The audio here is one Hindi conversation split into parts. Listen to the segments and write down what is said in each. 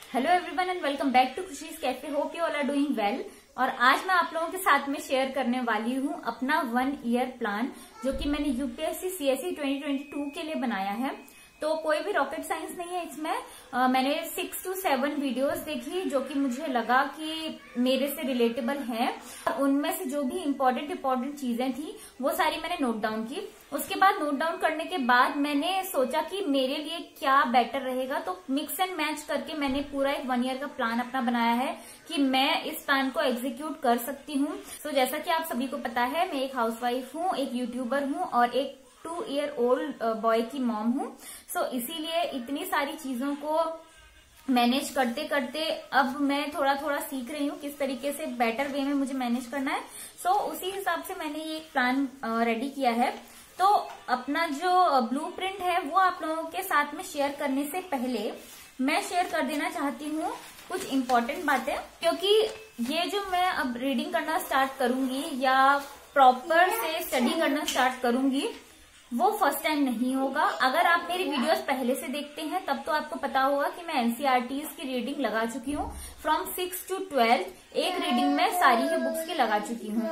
Hello everyone and welcome back to Khushi's café. Hope you all are doing well. और आज मैं आप लोगों के साथ में शेयर करने वाली हूँ अपना 1 ईयर प्लान, जो कि मैंने यूपीएससी सीएसई 2022 के लिए बनाया है। तो कोई भी रॉकेट साइंस नहीं है इसमें। मैंने 6 to 7 वीडियोस देखी जो कि मुझे लगा कि मेरे से रिलेटेबल हैं। उनमें से जो भी इम्पोर्टेंट चीजें थी वो सारी मैंने नोट डाउन की। उसके बाद नोट डाउन करने के बाद मैंने सोचा कि मेरे लिए क्या बेटर रहेगा, तो मिक्स एंड मैच करके मैंने पूरा एक 1 ईयर का प्लान अपना बनाया है कि मैं इस प्लान को एग्जीक्यूट कर सकती हूँ। तो जैसा कि आप सभी को पता है, मैं एक हाउसवाइफ हूँ, एक यूट्यूबर हूँ और एक 2 ईयर ओल्ड बॉय की मॉम हूँ। सो इसीलिए इतनी सारी चीजों को मैनेज करते करते अब मैं थोड़ा थोड़ा सीख रही हूँ किस तरीके से बेटर वे में मुझे मैनेज करना है। सो उसी हिसाब से मैंने ये एक प्लान रेडी किया है। तो अपना जो ब्लूप्रिंट है वो आप लोगों के साथ में शेयर करने से पहले मैं शेयर कर देना चाहती हूँ कुछ इम्पोर्टेंट बातें, क्योंकि ये जो मैं अब रीडिंग करना स्टार्ट करूंगी या प्रॉपर से स्टडी करना स्टार्ट करूंगी वो फर्स्ट टाइम नहीं होगा। अगर आप मेरी वीडियोस पहले से देखते हैं तब तो आपको पता होगा कि मैं एनसीईआरटीज की रीडिंग लगा चुकी हूँ। फ्रॉम 6 to 12 एक रीडिंग में सारी ही बुक्स की लगा चुकी हूँ।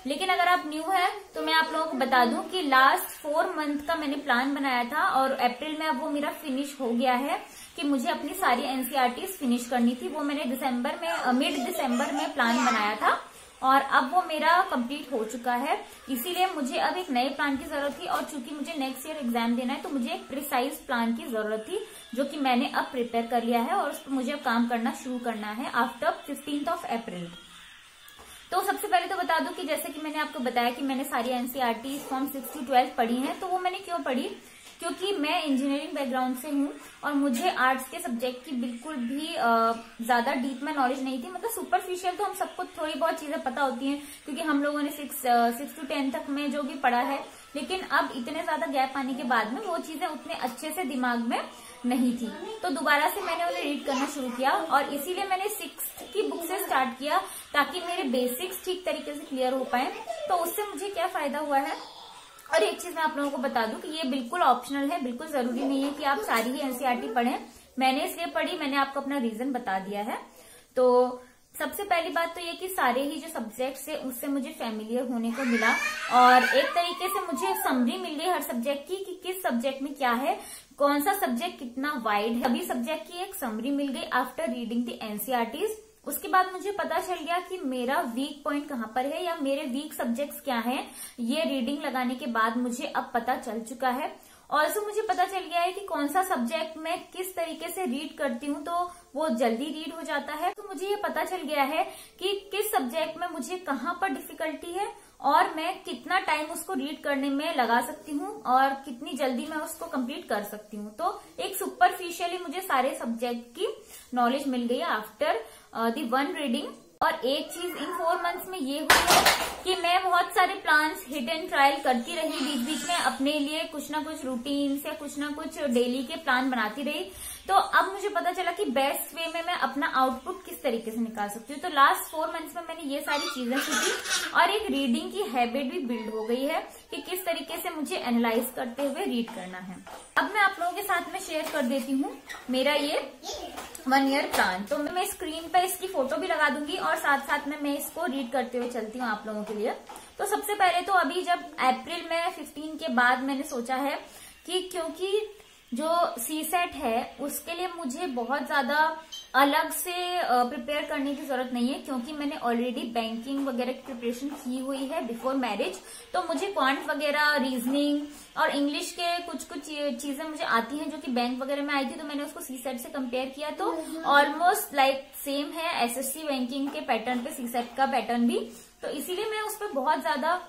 लेकिन अगर आप न्यू है तो मैं आप लोगों को बता दूं कि लास्ट 4 मंथ का मैंने प्लान बनाया था और अप्रैल में अब वो मेरा फिनिश हो गया है कि मुझे अपनी सारी एनसीईआरटीज फिनिश करनी थी। वो मैंने मिड दिसंबर में प्लान बनाया था और अब वो मेरा कंप्लीट हो चुका है। इसीलिए मुझे अब एक नए प्लान की जरूरत थी और चूंकि मुझे नेक्स्ट ईयर एग्जाम देना है तो मुझे एक प्रिसाइज प्लान की जरूरत थी, जो कि मैंने अब प्रिपेयर कर लिया है और उस पर मुझे अब काम करना शुरू करना है आफ्टर 15th अप्रैल। तो सबसे पहले तो बता दूं कि जैसे कि मैंने आपको बताया कि मैंने सारी एनसीईआरटी फ्रॉम 6 to 12 पढ़ी हैं। तो वो मैंने क्यों पढ़ी, क्योंकि मैं इंजीनियरिंग बैकग्राउंड से हूँ और मुझे आर्ट्स के सब्जेक्ट की बिल्कुल भी ज्यादा डीप में नॉलेज नहीं थी। मतलब सुपरफिशियल तो हम सबको थोड़ी बहुत चीजें पता होती हैं क्योंकि हम लोगों ने 6 to 10 तक में जो भी पढ़ा है, लेकिन अब इतने ज्यादा गैप आने के बाद में वो चीजें उतने अच्छे से दिमाग में नहीं थी। तो दोबारा से मैंने उन्हें रीड करना शुरू किया और इसीलिए मैंने 6th की बुक से स्टार्ट किया ताकि मेरे बेसिक्स ठीक तरीके से क्लियर हो पाए। तो उससे मुझे क्या फायदा हुआ है, और एक चीज मैं आप लोगों को बता दूं कि ये बिल्कुल ऑप्शनल है, बिल्कुल जरूरी नहीं है कि आप सारी ही एनसीईआरटी पढ़ें। मैंने इसलिए पढ़ी, मैंने आपको अपना रीजन बता दिया है। तो सबसे पहली बात तो ये कि सारे ही जो सब्जेक्ट्स है उससे मुझे फेमिलियर होने को मिला और एक तरीके से मुझे समरी मिल गई हर सब्जेक्ट की कि किस सब्जेक्ट में क्या है, कौन सा सब्जेक्ट कितना वाइड है। सभी सब्जेक्ट की एक समरी मिल गई आफ्टर रीडिंग द एनसीईआरटीज। उसके बाद मुझे पता चल गया कि मेरा वीक पॉइंट कहाँ पर है या मेरे वीक सब्जेक्ट्स क्या हैं। ये रीडिंग लगाने के बाद मुझे अब पता चल चुका है। ऑल्सो मुझे पता चल गया है कि कौन सा सब्जेक्ट मैं किस तरीके से रीड करती हूँ तो वो जल्दी रीड हो जाता है। तो मुझे ये पता चल गया है कि किस सब्जेक्ट में मुझे कहाँ पर डिफिकल्टी है और मैं कितना टाइम उसको रीड करने में लगा सकती हूँ और कितनी जल्दी मैं उसको कंप्लीट कर सकती हूँ। तो एक सुपरफिशियली मुझे सारे सब्जेक्ट की नॉलेज मिल गई आफ्टर दी 1 रीडिंग। और एक चीज इन 4 मंथ्स में ये हुई है कि मैं बहुत सारे प्लान्स हिट एंड ट्रायल करती रही, बीच बीच में अपने लिए कुछ ना कुछ रूटीन्स या कुछ ना कुछ डेली के प्लान बनाती रही। तो अब मुझे पता चला कि बेस्ट वे में मैं अपना आउटपुट किस तरीके से निकाल सकती हूँ। तो लास्ट 4 मंथ्स में मैंने ये सारी चीजें सीखी और एक रीडिंग की हैबिट भी बिल्ड हो गई है कि किस तरीके से मुझे एनालाइज करते हुए रीड करना है। अब मैं आप लोगों के साथ में शेयर कर देती हूँ मेरा ये 1 ईयर प्लान। तो मैं स्क्रीन पे इसकी फोटो भी लगा दूंगी और साथ साथ में मैं इसको रीड करते हुए चलती हूँ आप लोगों के लिए। तो सबसे पहले तो अभी जब अप्रैल में 15 के बाद मैंने सोचा है कि क्योंकि जो सीसेट है उसके लिए मुझे बहुत ज्यादा अलग से प्रिपेयर करने की जरूरत नहीं है, क्योंकि मैंने ऑलरेडी बैंकिंग वगैरह की प्रिपरेशन की हुई है बिफोर मैरिज। तो मुझे क्वांट वगैरह, रीजनिंग और इंग्लिश के कुछ चीजें मुझे आती हैं जो कि बैंक वगैरह में आई थी। तो मैंने उसको सीसेट से कंपेयर किया तो ऑलमोस्ट लाइक सेम है एसएससी बैंकिंग के पैटर्न पे सीसेट का पैटर्न भी। तो इसीलिए मैं उस पर बहुत ज्यादा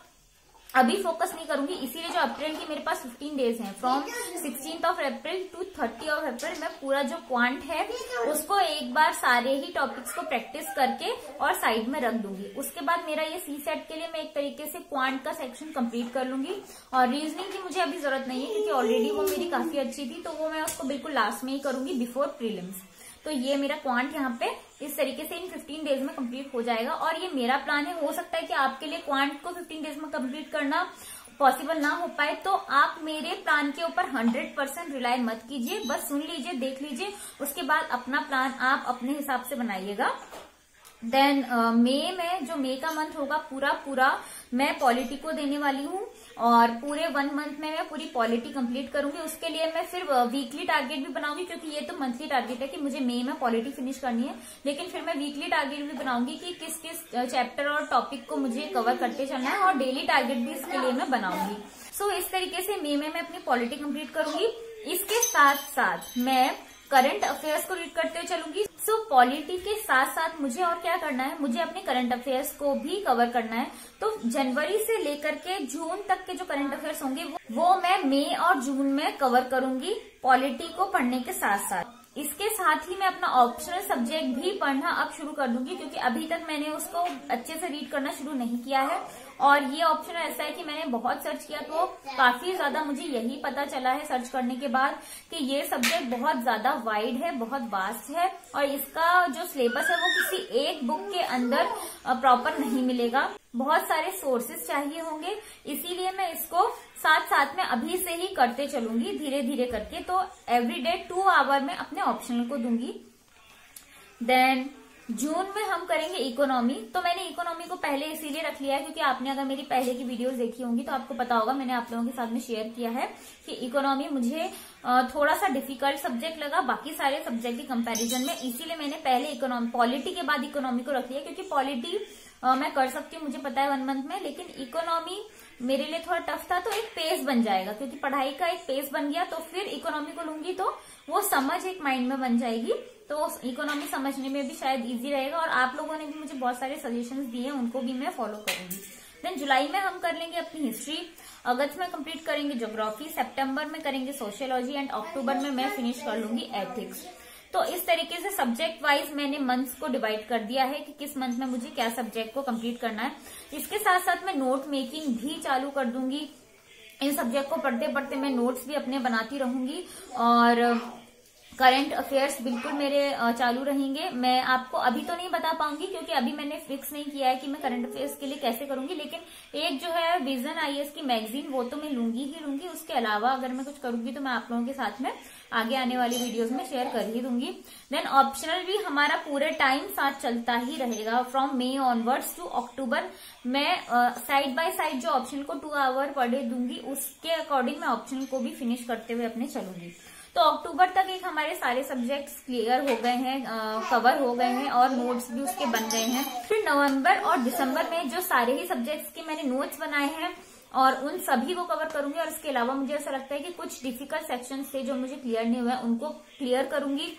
अभी फोकस नहीं करूंगी। इसीलिए जो अप्रैल की मेरे पास 15 डेज हैं, from 16th April to 30th April, मैं पूरा जो क्वांट है उसको एक बार सारे ही टॉपिक्स को प्रैक्टिस करके और साइड में रख दूंगी। उसके बाद मेरा ये सीसेट के लिए मैं एक तरीके से क्वांट का सेक्शन कंप्लीट कर लूंगी। और रीजनिंग की मुझे अभी जरूरत नहीं है क्योंकि ऑलरेडी वो मेरी काफी अच्छी थी, तो वो मैं उसको बिल्कुल लास्ट में ही करूंगी बिफोर प्रीलिम्स। तो ये मेरा क्वांट यहाँ पे इस तरीके से इन 15 डेज में कंप्लीट हो जाएगा और ये मेरा प्लान है। हो सकता है कि आपके लिए क्वांट को 15 डेज में कंप्लीट करना पॉसिबल ना हो पाए तो आप मेरे प्लान के ऊपर 100% रिलाई मत कीजिए, बस सुन लीजिए, देख लीजिए, उसके बाद अपना प्लान आप अपने हिसाब से बनाइएगा। देन मई में जो मई का मंथ होगा पूरा मैं पॉलिटी को देने वाली हूँ और पूरे 1 मंथ में मैं पूरी पॉलिटी कंप्लीट करूंगी। उसके लिए मैं फिर वीकली टारगेट भी बनाऊंगी, क्योंकि ये तो मंथली टारगेट है कि मुझे मई में पॉलिटी फिनिश करनी है, लेकिन फिर मैं वीकली टारगेट भी बनाऊंगी कि किस किस चैप्टर और टॉपिक को मुझे कवर करते चलना है, और डेली टारगेट भी इसके लिए मैं बनाऊंगी। सो इस तरीके से मई में मैं अपनी पॉलिटी कंप्लीट करूंगी। इसके साथ साथ मैं करंट अफेयर्स को रीड करते हुए चलूंगी। सो पॉलिटी के साथ साथ मुझे और क्या करना है, मुझे अपने करंट अफेयर्स को भी कवर करना है। तो जनवरी से लेकर के जून तक के जो करंट अफेयर्स होंगे वो मैं मई और जून में कवर करूंगी पॉलिटी को पढ़ने के साथ साथ। इसके साथ ही मैं अपना ऑप्शनल सब्जेक्ट भी पढ़ना अब शुरू कर दूंगी, क्योंकि अभी तक मैंने उसको अच्छे से रीड करना शुरू नहीं किया है। और ये ऑप्शन ऐसा है कि मैंने बहुत सर्च किया तो काफी ज्यादा मुझे यही पता चला है सर्च करने के बाद कि ये सब्जेक्ट बहुत ज्यादा वाइड है, बहुत वास्ट है, और इसका जो सिलेबस है वो किसी एक बुक के अंदर प्रॉपर नहीं मिलेगा, बहुत सारे सोर्सेज चाहिए होंगे। इसीलिए मैं इसको साथ साथ में अभी से ही करते चलूंगी धीरे धीरे करके। तो एवरीडे 2 आवर में अपने ऑप्शनल को दूंगी। देन जून में हम करेंगे इकोनॉमी। तो मैंने इकोनॉमी को पहले इसीलिए रख लिया है क्योंकि आपने अगर मेरी पहले की वीडियोस देखी होंगी तो आपको पता होगा, मैंने आप लोगों के साथ में शेयर किया है कि इकोनॉमी मुझे थोड़ा सा डिफिकल्ट सब्जेक्ट लगा बाकी सारे सब्जेक्ट के कंपैरिजन में। इसीलिए मैंने पहले इकोनॉमी, पॉलिटी के बाद इकोनॉमी को रख लिया, क्योंकि पॉलिटी मैं कर सकती हूँ, मुझे पता है 1 मंथ में, लेकिन इकोनॉमी मेरे लिए थोड़ा टफ था। तो एक पेस बन जाएगा, क्योंकि पढ़ाई का एक पेस बन गया, तो फिर इकोनॉमी को लूंगी तो वो समझ एक माइंड में बन जाएगी, तो इकोनॉमी समझने में भी शायद इजी रहेगा। और आप लोगों ने भी मुझे बहुत सारे सजेशंस दिए हैं, उनको भी मैं फॉलो करूंगी। देन जुलाई में हम कर लेंगे अपनी हिस्ट्री, अगस्त में कंप्लीट करेंगे ज्योग्राफी, सितंबर में करेंगे सोशियोलॉजी, एंड अक्टूबर में मैं फिनिश कर लूंगी एथिक्स। तो इस तरीके से सब्जेक्ट वाइज मैंने मंथ्स को डिवाइड कर दिया है कि किस मंथ में मुझे क्या सब्जेक्ट को कंप्लीट करना है। इसके साथ साथ मैं नोट मेकिंग भी चालू कर दूंगी। इन सब्जेक्ट को पढ़ते पढ़ते मैं नोट्स भी अपने बनाती रहूंगी, और करंट अफेयर्स बिल्कुल मेरे चालू रहेंगे। मैं आपको अभी तो नहीं बता पाऊंगी क्योंकि अभी मैंने फिक्स नहीं किया है कि मैं करंट अफेयर्स के लिए कैसे करूंगी, लेकिन एक जो है विजन आईएएस की मैगजीन वो तो मैं लूंगी ही लूंगी। उसके अलावा अगर मैं कुछ करूंगी तो मैं आप लोगों के साथ में आगे आने वाली वीडियोस में शेयर कर ही दूंगी। देन ऑप्शनल भी हमारा पूरे टाइम साथ चलता ही रहेगा, फ्रॉम मई ऑनवर्ड्स टू अक्टूबर। मैं साइड बाय साइड जो ऑप्शन को 2 आवर पर डे दूंगी, उसके अकॉर्डिंग मैं ऑप्शनल को भी फिनिश करते हुए अपने चलूंगी। तो अक्टूबर तक एक हमारे सारे सब्जेक्ट्स क्लियर हो गए हैं, कवर हो गए हैं, और नोट्स भी उसके बन गए हैं। फिर नवंबर और दिसंबर में जो सारे ही सब्जेक्ट्स के मैंने नोट्स बनाए हैं और उन सभी को कवर करूंगी। और इसके अलावा मुझे ऐसा लगता है कि कुछ डिफिकल्ट सेक्शन थे जो मुझे क्लियर नहीं हुए, उनको क्लियर करूंगी,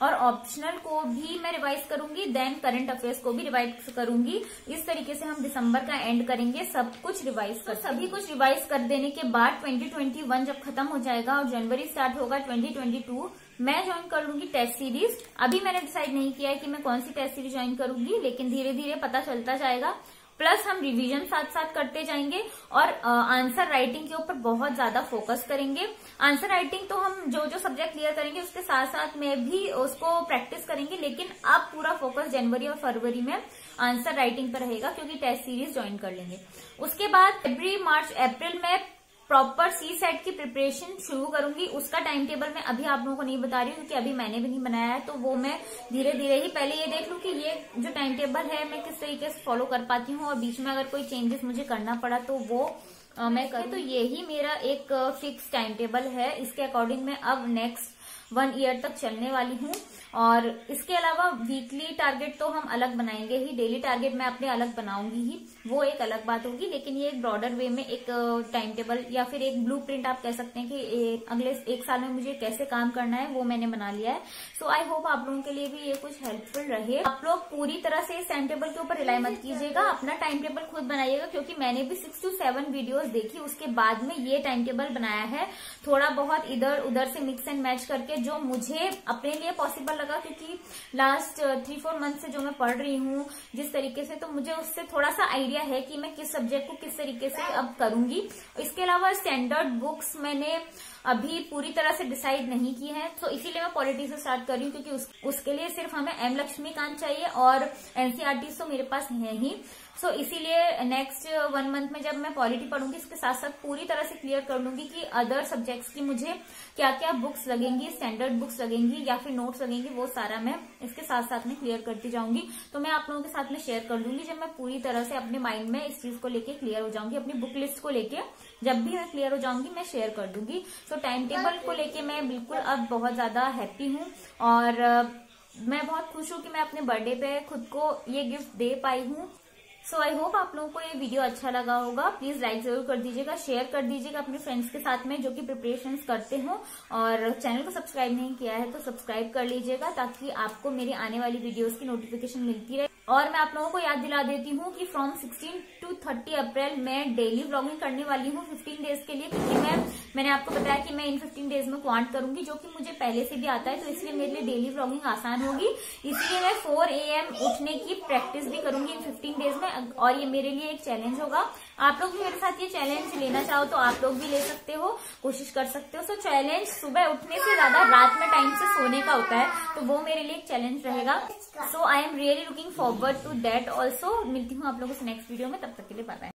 और ऑप्शनल को भी मैं रिवाइज करूंगी। देन करंट अफेयर्स को भी रिवाइज करूंगी। इस तरीके से हम दिसंबर का एंड करेंगे सब कुछ रिवाइज कर। सभी कुछ रिवाइज कर देने के बाद 2021 जब खत्म हो जाएगा और जनवरी स्टार्ट होगा 2022, मैं ज्वाइन कर लूंगी टेस्ट सीरीज। अभी मैंने डिसाइड नहीं किया है कि मैं कौन सी टेस्ट सीरीज ज्वाइन करूंगी, लेकिन धीरे धीरे पता चलता जाएगा। प्लस हम रिवीजन साथ साथ करते जाएंगे, और आंसर राइटिंग के ऊपर बहुत ज्यादा फोकस करेंगे। आंसर राइटिंग तो हम जो जो सब्जेक्ट क्लियर करेंगे उसके साथ साथ में भी उसको प्रैक्टिस करेंगे, लेकिन अब पूरा फोकस जनवरी और फरवरी में आंसर राइटिंग पर रहेगा, क्योंकि टेस्ट सीरीज ज्वाइन कर लेंगे। उसके बाद फरवरी, मार्च, अप्रैल में प्रॉपर सी सेट की प्रिपरेशन शुरू करूंगी। उसका टाइम टेबल मैं अभी आप लोगों को नहीं बता रही हूँ, क्योंकि अभी मैंने भी नहीं बनाया है, तो वो मैं धीरे धीरे ही पहले ये देख लूं कि ये जो टाइम टेबल है मैं किस तरीके से फॉलो कर पाती हूँ, और बीच में अगर कोई चेंजेस मुझे करना पड़ा तो वो मैं करूँ। तो यही मेरा एक फिक्स टाइम टेबल है। इसके अकॉर्डिंग मैं अब नेक्स्ट 1 ईयर तक चलने वाली हूँ। और इसके अलावा वीकली टारगेट तो हम अलग बनाएंगे ही, डेली टारगेट मैं अपने अलग बनाऊंगी ही, वो एक अलग बात होगी। लेकिन ये एक ब्रॉडर वे में एक टाइम टेबल या फिर एक ब्लूप्रिंट आप कह सकते हैं कि अगले 1 साल में मुझे कैसे काम करना है वो मैंने बना लिया है। सो आई होप आप लोगों के लिए भी ये कुछ हेल्पफुल रहे। आप लोग पूरी तरह से इस टाइम टेबल के ऊपर रिलाई मत कीजिएगा, अपना टाइम टेबल खुद बनाइएगा, क्योंकि मैंने भी 6 to 7 वीडियोस देखी, उसके बाद में ये टाइम टेबल बनाया है। थोड़ा बहुत इधर उधर से मिक्स एंड मैच करके जो मुझे अपने लिए पॉसिबल लगा, क्योंकि लास्ट 3-4 मंथ से जो मैं पढ़ रही हूँ जिस तरीके से, तो मुझे उससे थोड़ा सा आइडिया है कि मैं किस सब्जेक्ट को किस तरीके से अब करूंगी। इसके अलावा स्टैंडर्ड बुक्स मैंने अभी पूरी तरह से डिसाइड नहीं की है, तो इसीलिए मैं पॉलिटी से स्टार्ट कर रही हूँ, क्योंकि उसके लिए सिर्फ हमें एम लक्ष्मीकांत चाहिए और एनसीईआरटी तो मेरे पास है ही। सो इसीलिए नेक्स्ट 1 मंथ में जब मैं पॉलिटी पढ़ूंगी इसके साथ साथ पूरी तरह से क्लियर कर लूंगी कि अदर सब्जेक्ट्स की मुझे क्या क्या बुक्स लगेंगी, स्टैंडर्ड बुक्स लगेंगी या फिर नोट्स लगेंगी, वो सारा मैं इसके साथ साथ में क्लियर करती जाऊंगी। तो मैं आप लोगों के साथ में शेयर कर लूंगी जब मैं पूरी तरह से अपने माइंड में इस चीज को लेके क्लियर हो जाऊंगी। अपनी बुक लिस्ट को लेके जब भी मैं क्लियर हो जाऊंगी मैं शेयर कर दूंगी। सो टाइम टेबल को लेके मैं बिल्कुल अब बहुत ज्यादा हैप्पी हूँ और मैं बहुत खुश हूँ कि मैं अपने बर्थडे पे खुद को ये गिफ्ट दे पाई हूँ। सो आई होप आप लोगों को ये वीडियो अच्छा लगा होगा। प्लीज लाइक जरूर कर दीजिएगा, शेयर कर दीजिएगा अपने फ्रेंड्स के साथ में जो कि प्रिपरेशंस करते हो, और चैनल को सब्सक्राइब नहीं किया है तो सब्सक्राइब कर लीजिएगा ताकि आपको मेरी आने वाली वीडियोस की नोटिफिकेशन मिलती रहे। और मैं आप लोगों को याद दिला देती हूँ कि फ्रॉम 16 to 30 अप्रैल मैं डेली व्लॉगिंग करने वाली हूँ 15 डेज के लिए, क्योंकि मैंने आपको बताया कि मैं इन 15 डेज में क्वांट करूंगी जो कि मुझे पहले से भी आता है, तो इसलिए मेरे लिए डेली व्लॉगिंग आसान होगी। इसलिए मैं 4 AM उठने की प्रैक्टिस भी करूंगी इन 15 डेज में, और ये मेरे लिए एक चैलेंज होगा। आप लोग भी मेरे साथ ये चैलेंज लेना चाहो तो आप लोग भी ले सकते हो, कोशिश कर सकते हो। सो चैलेंज सुबह उठने से ज्यादा रात में टाइम से सोने का होता है, तो वो मेरे लिए एक चैलेंज रहेगा। So I am really looking forward to that also. मिलती हूँ आप लोगों से नेक्स्ट वीडियो में, तब तक के लिए बाय बाय।